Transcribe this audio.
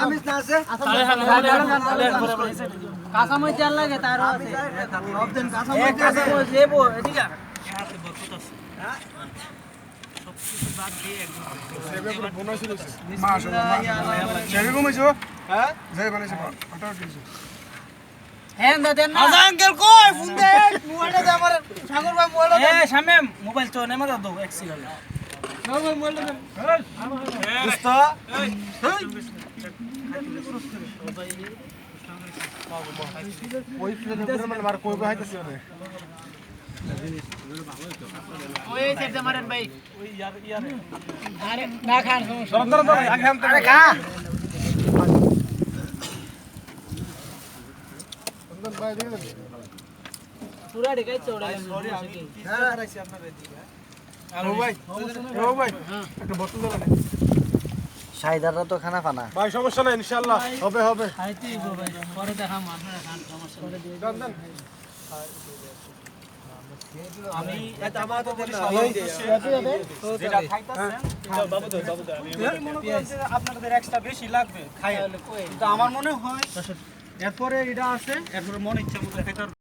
আমিষ না আছে কাঁচামরিচ জাল লাগে তারও আছে সব দিন কাঁচামরিচ লেবু এদিকে হ্যাঁ দেন না আঙ্কেল কই ফোন দে মোবাইলটা দে আমার সাগর ভাই মোবাইলটা দে এ শামিম মোবাইল তো নেমে দাও এক সেকেন্ড সাগর ভাই মোবাইলটা দে দোস্ত ওই প্লেনে মানে মার কই হাইতাছি ওরে ওই সেট মারেন ভাই ওই ইয়ার আরে না খান সমস্যা ধর আগে হাম আরে খা সুন্দর ভাই দেখে পুরা ঢেকাই চড়া সরি আমি হ্যাঁ রাইছি আপনার এদিকে ও ভাই একটা বোতল দাও না সাইদাররা তো খানা ফানা ভাই সমস্যা নাই ইনশাআল্লাহ হবে খাইতেই গো ভাই পরে দেখাম আপনারা খান সমস্যা করে দিয়ে দেন আমি এটা আমার তো বলি সবাই যেটা খাইতাছেন বাবু আমি মনে করি যে আপনাদের এক্সট্রা বেশি লাগবে খাই কিন্তু আমার মনে হয় এরপরে এটা আছে এরপরে মনে ইচ্ছা মতো খাইতে